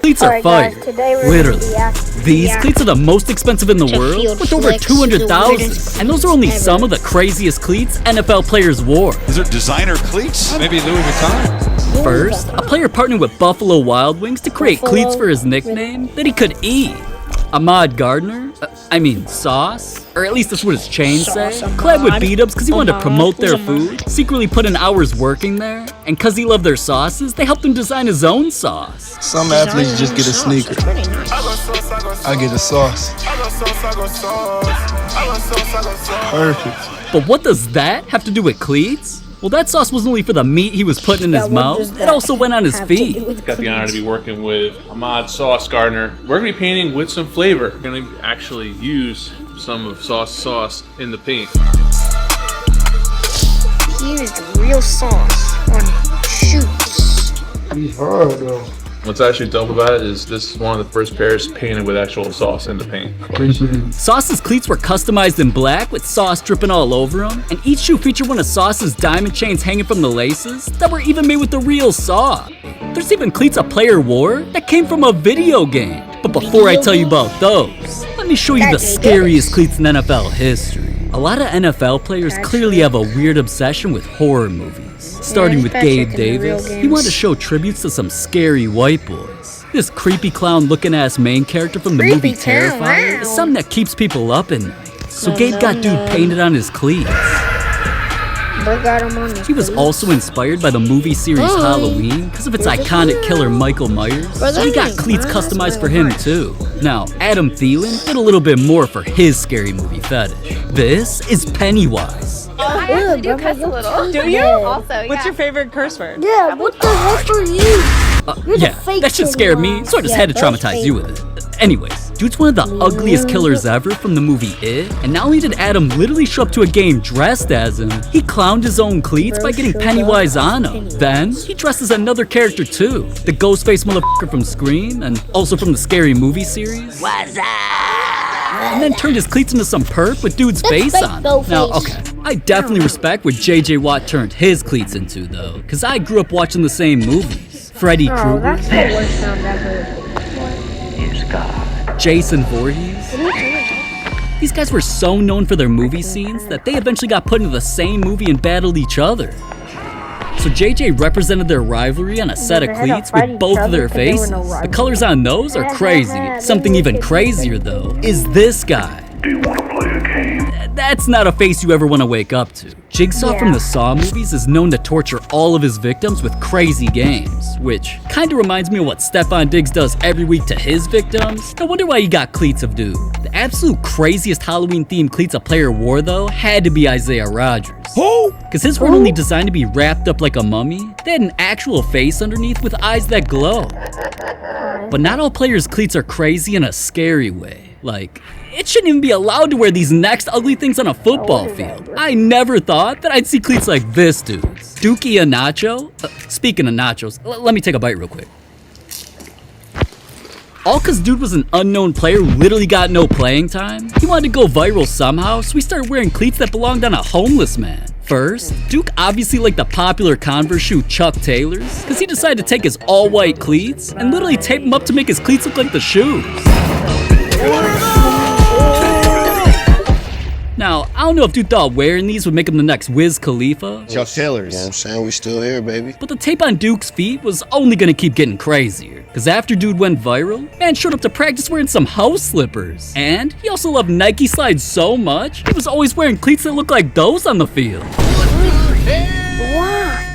Cleats are fire, literally. These cleats are the most expensive in the world, with over 200,000. And those are only some of the craziest cleats NFL players wore. Is it designer cleats? Maybe Louis Vuitton? First, a player partnered with Buffalo Wild Wings to create cleats for his nickname that he could eat. Ahmad Gardner, Sauce, or at least that's what his chains say, collabed with B-Dubs because he wanted to promote their food, secretly put in hours working there, and because he loved their sauces, they helped him design his own sauce. Some athletes just get a sneaker. I get a sauce. Perfect. But what does that have to do with cleats? Well, that sauce wasn't only for the meat he was putting in his mouth, it also went on his feet. Got the honor to be working with Ahmad Sauce Gardner. We're going to be painting with some flavor. We're going to actually use some of sauce in the paint. He used real sauce on shoots. He's hard though. What's actually dope about it is this is one of the first pairs painted with actual sauce in the paint. Sauce's cleats were customized in black with sauce dripping all over them, and each shoe featured one of Sauce's diamond chains hanging from the laces that were even made with the real sauce. There's even cleats a player wore that came from a video game. But before I tell you about those, let me show you the scariest cleats in NFL history. A lot of NFL players clearly have a weird obsession with horror movies. Starting with Gabe Davis, he wanted to show tributes to some scary white boys. This creepy clown looking ass main character from the movie Terrifier is something that keeps people up at night. So Gabe got dude painted on his cleats. He was also inspired by the movie series Halloween because of its iconic killer Michael Myers, so he got cleats customized for him too. Now, Adam Thielen did a little bit more for his scary movie fetish. This is Pennywise. I actually do cuss a little. Do you? Also, yeah. What's your favorite curse word? Yeah, what the heck are you? Yeah, that shit scared me, so I just had to traumatize you with it. Anyways, dude's one of the ugliest killers ever from the movie It, and not only did Adam literally show up to a game dressed as him, he clowned his own cleats by getting Pennywise on him. Then, he dressed as another character too, the Ghostface motherfucker from Scream, and also from the Scary Movie series. What's up? And then turned his cleats into some perp with dude's face on them. Now, okay, I definitely respect what JJ Watt turned his cleats into though, cause I grew up watching the same movies. Freddy Krueger, That's the worst sound ever. Jason Voorhees. These guys were so known for their movie scenes that they eventually got put into the same movie and battled each other. So JJ represented their rivalry on a set of cleats with both of their faces. The colors on those are crazy. Something even crazier though is this guy. Do you want to play a game? That's not a face you ever want to wake up to. Jigsaw from the Saw movies is known to torture all of his victims with crazy games, which kinda reminds me of what Stefon Diggs does every week to his victims. I wonder why he got cleats of dude. The absolute craziest Halloween themed cleats a player wore though had to be Isaiah Rodgers. Cause his weren't only designed to be wrapped up like a mummy, they had an actual face underneath with eyes that glow. But not all players' cleats are crazy in a scary way. Like, it shouldn't even be allowed to wear these next ugly things on a football field. I never thought that I'd see cleats like this dude's. Dookie Nacho? Speaking of nachos, let me take a bite real quick. All cause dude was an unknown player who literally got no playing time. He wanted to go viral somehow, so he started wearing cleats that belonged on a homeless man. First, Duke obviously liked the popular Converse shoe Chuck Taylor's, cause he decided to take his all-white cleats and literally tape them up to make his cleats look like the shoes. Now, I don't know if dude thought wearing these would make him the next Wiz Khalifa. Chuck Taylor's. You know what I'm saying? We still here, baby. But the tape on Duke's feet was only gonna keep getting crazier. Cause after dude went viral, man showed up to practice wearing some house slippers. And he also loved Nike slides so much, he was always wearing cleats that looked like those on the field.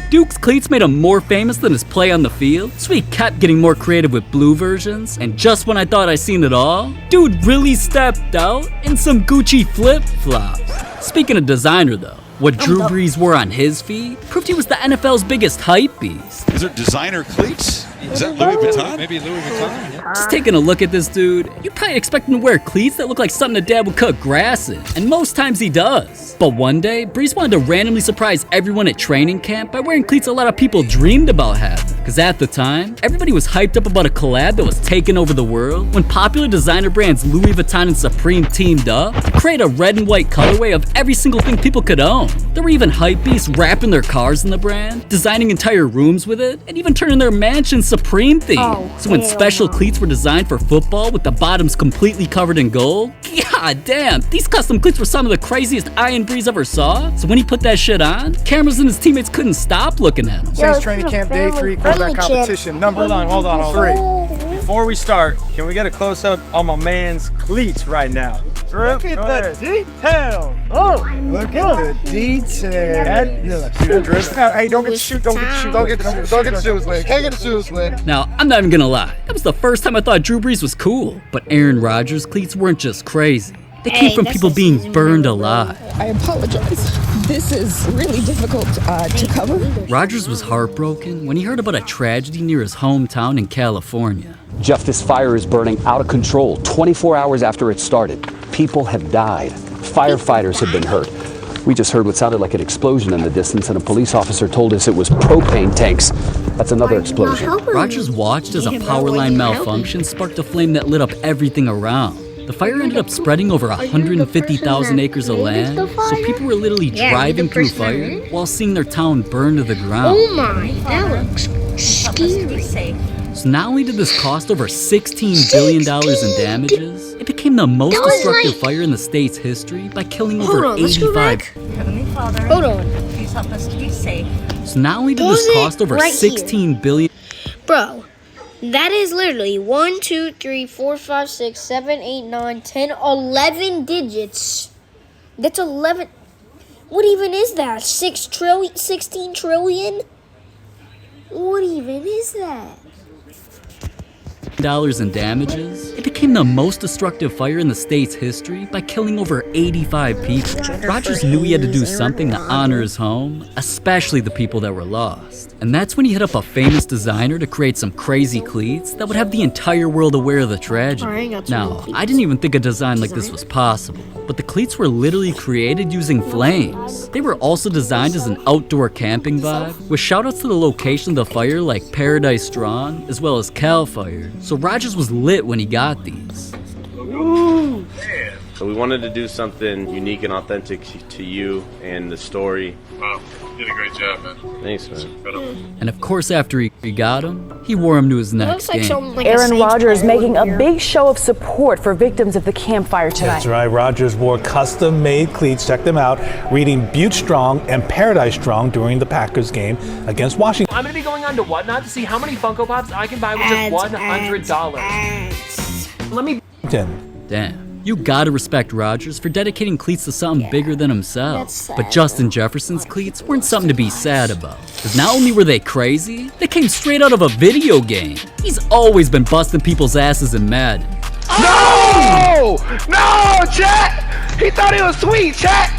Duke's cleats made him more famous than his play on the field, so he kept getting more creative with blue versions, and just when I thought I seen it all, dude really stepped out in some Gucci flip-flops. Speaking of designer though, what Drew Brees wore on his feet proved he was the NFL's biggest hype beast. Is it designer cleats? Is that Louis Vuitton? Maybe Louis Vuitton? Yeah. Just taking a look at this dude, you'd probably expect him to wear cleats that look like something a dad would cut grass in, and most times he does. But one day, Brees wanted to randomly surprise everyone at training camp by wearing cleats a lot of people dreamed about having. Cause at the time, everybody was hyped up about a collab that was taking over the world when popular designer brands Louis Vuitton and Supreme teamed up to create a red and white colorway of every single thing people could own. There were even hypebeasts wrapping their cars in the brand, designing entire rooms with it, and even turning their mansion Supreme themed. So when special cleats were designed for football with the bottoms completely covered in gold, god damn, these custom cleats were some of the craziest Ian Breeze ever saw. So when he put that shit on, cameras and his teammates couldn't stop looking at him. Saints training camp day 3, quarterback competition number Hold on. 3. Before we start, can we get a close-up on my man's cleats right now? Look at the detail. Oh, look at the detail. Hey, don't get the shoes. Don't get the shoes. Don't get the shoes, man. Can't get the shoes, man. Now, I'm not even gonna lie, that was the first time I thought Drew Brees was cool. But Aaron Rodgers' cleats weren't just crazy. They came from people being burned alive. I apologize. This is really difficult to cover. Rodgers was heartbroken when he heard about a tragedy near his hometown in California. Jeff, this fire is burning out of control 24 hours after it started. People have died. Firefighters have been hurt. We just heard what sounded like an explosion in the distance, and a police officer told us it was propane tanks. That's another explosion. Rodgers watched as a power line malfunction sparked a flame that lit up everything around. The fire ended up spreading over 150,000 acres of land, so people were literally driving through fire while seeing their town burn to the ground. Oh my, that looks scary. So not only did this cost over $16 billion in damages, it became the most destructive fire in the state's history by killing over 85. Heavenly Father, Hold on. please help us to be safe. So not only did this cost over $16 billion. Bro, that is literally 1, 2, 3, 4, 5, 6, 7, 8, 9, 10, 11 digits. That's 11. What even is that? 16 trillion? What even is that? Dollars in damages, it became the most destructive fire in the state's history by killing over 85 people. Rodgers knew he had to do something to honor his home, especially the people that were lost. And that's when he hit up a famous designer to create some crazy cleats that would have the entire world aware of the tragedy. Now, I didn't even think a design like this was possible, but the cleats were literally created using flames. They were also designed as an outdoor camping vibe, with shoutouts to the location of the fire like Paradise Strong, as well as Cal Fire. So Rodgers was lit when he got these. So we wanted to do something unique and authentic to you and the story. Wow, you did a great job, man. Thanks, man. And of course, after he got them, he wore them to his next game. Aaron Rodgers making a big show of support for victims of the campfire tonight. That's right. Rodgers wore custom-made cleats. Check them out. Reading Butte Strong and Paradise Strong during the Packers game against Washington. I'm going to be going on to Whatnot to see how many Funko Pops I can buy with just $100. Let me... Damn. You gotta respect Rodgers for dedicating cleats to something bigger than himself. But Justin Jefferson's cleats weren't something to be sad about. Cause not only were they crazy, they came straight out of a video game. He's always been busting people's asses in Madden. No! No, chat! He thought he was sweet, chat!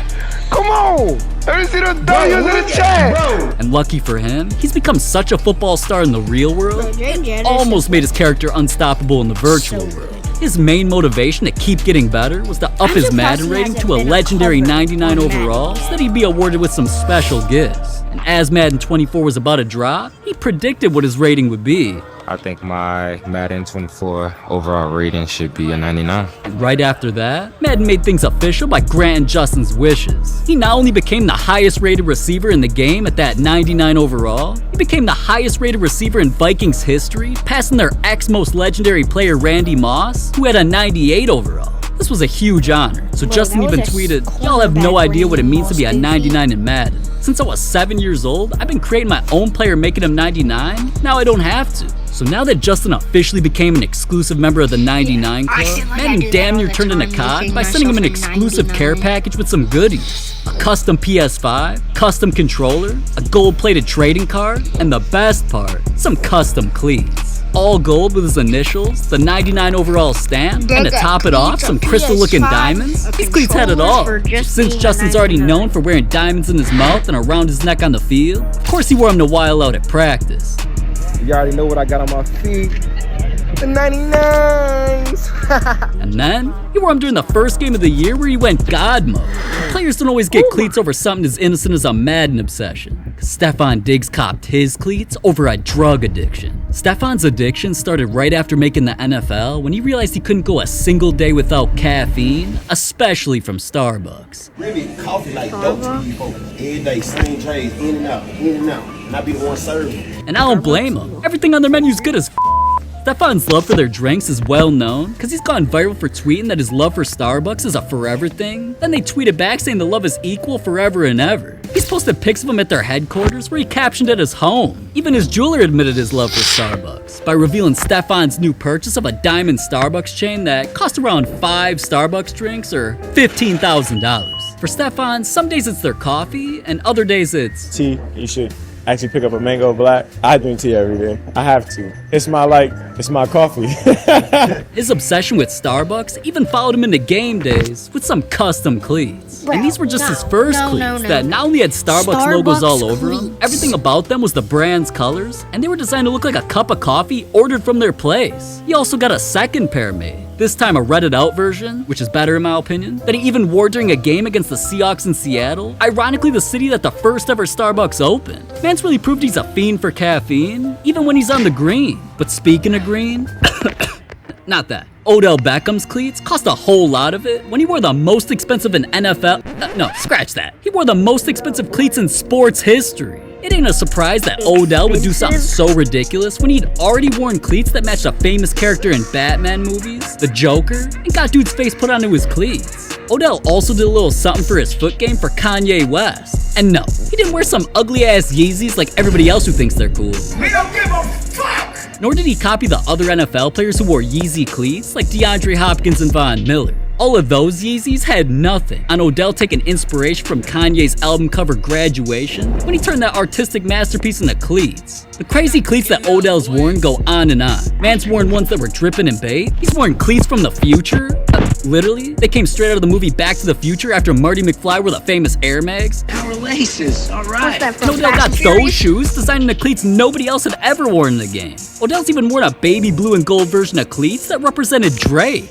Come on! Let me see those W's in the chat! And lucky for him, he's become such a football star in the real world, it almost made his character unstoppable in the virtual world. His main motivation to keep getting better was to up his Madden rating to a legendary 99 overall so that he'd be awarded with some special gifts. And as Madden 24 was about to drop, he predicted what his rating would be. I think my Madden 24 overall rating should be a 99. And right after that, Madden made things official by granting Justin's wishes. He not only became the highest rated receiver in the game at that 99 overall, he became the highest rated receiver in Vikings history, passing their ex-most legendary player Randy Moss, who had a 98 overall. This was a huge honor, so Justin even tweeted, "Y'all have no idea what it means to be a 99 in Madden. Since I was 7 years old, I've been creating my own player making him 99, now I don't have to." So now that Justin officially became an exclusive member of the 99 Club, Madden damn near turned into COD by sending him an exclusive care package with some goodies. A custom PS5, custom controller, a gold-plated trading card, and the best part, some custom cleats. All gold with his initials, the 99 overall stamp, and to top it off, some crystal-looking diamonds. These cleats had it all. Since Justin's already known for wearing diamonds in his mouth and around his neck on the field, of course he wore them to while out at practice. You already know what I got on my feet. The 99s. And then, he wore them during the first game of the year where he went God mode. Players don't always get cleats over something as innocent as a Madden obsession. Stefon Diggs copped his cleats over a drug addiction. Stefon's addiction started right after making the NFL when he realized he couldn't go a single day without caffeine, especially from Starbucks. Really, coffee like dope to these folks. Every day, same trays, in and out, and I be the one serving. And I don't blame him. Everything on their menu's good as Stefon's love for their drinks is well known because he's gone viral for tweeting that his love for Starbucks is a forever thing. Then they tweeted back saying the love is equal forever and ever. He's posted pics of him at their headquarters where he captioned it as home. Even his jeweler admitted his love for Starbucks by revealing Stefon's new purchase of a diamond Starbucks chain that cost around 5 Starbucks drinks or $15,000. For Stefon, some days it's their coffee and other days it's tea. You should actually pick up a mango black. I drink tea every day. I have to. It's my coffee. His obsession with Starbucks even followed him into game days with some custom cleats. And these were just his first cleats that not only had Starbucks logos all over them, everything about them was the brand's colors, and they were designed to look like a cup of coffee ordered from their place. He also got a second pair made. This time a Reddit out version, which is better in my opinion, that he even wore during a game against the Seahawks in Seattle, ironically the city that the first ever Starbucks opened. Man's really proved he's a fiend for caffeine, even when he's on the green. But speaking of green, not that. Odell Beckham's cleats cost a whole lot of it when he wore the most expensive in NFL, no, scratch that. He wore the most expensive cleats in sports history. It ain't a surprise that Odell would do something so ridiculous when he'd already worn cleats that matched a famous character in Batman movies, the Joker, and got dude's face put onto his cleats. Odell also did a little something for his foot game for Kanye West. And no, he didn't wear some ugly ass Yeezys like everybody else who thinks they're cool. We don't give a fuck! Nor did he copy the other NFL players who wore Yeezy cleats like DeAndre Hopkins and Von Miller. All of those Yeezys had nothing on Odell taking inspiration from Kanye's album cover Graduation when he turned that artistic masterpiece into cleats. The crazy cleats that Odell's worn go on and on. Man's worn ones that were dripping in bait. He's worn cleats from the future. Literally, they came straight out of the movie Back to the Future after Marty McFly wore the famous Air Mags. Our laces, alright. And Odell got those shoes designing the cleats nobody else had ever worn in the game. Odell's even worn a baby blue and gold version of cleats that represented Drake.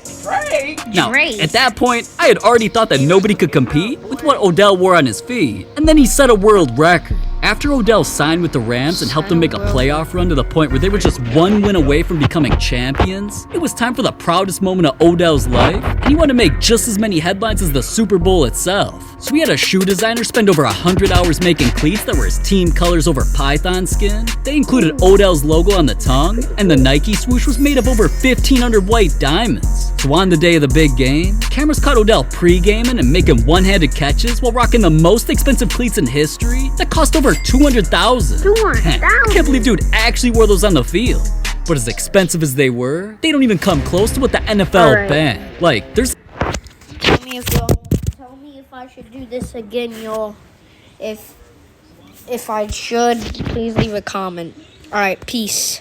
Now, at that point, I had already thought that nobody could compete with what Odell wore on his feet, and then he set a world record. After Odell signed with the Rams and helped them make a playoff run to the point where they were just one win away from becoming champions, it was time for the proudest moment of Odell's life, and he wanted to make just as many headlines as the Super Bowl itself. So he had a shoe designer spend over 100 hours making cleats that were his team colors over python skin. They included Odell's logo on the tongue, and the Nike swoosh was made of over 1,500 white diamonds. So on the day of the big game, cameras caught Odell pre-gaming and making one-handed catches while rocking the most expensive cleats in history that cost over $200,000. I can't believe dude actually wore those on the field. But as expensive as they were, they don't even come close to what the NFL banned. Like, there's... Tell me if I should do this again, y'all. If I should, please leave a comment. Alright, peace.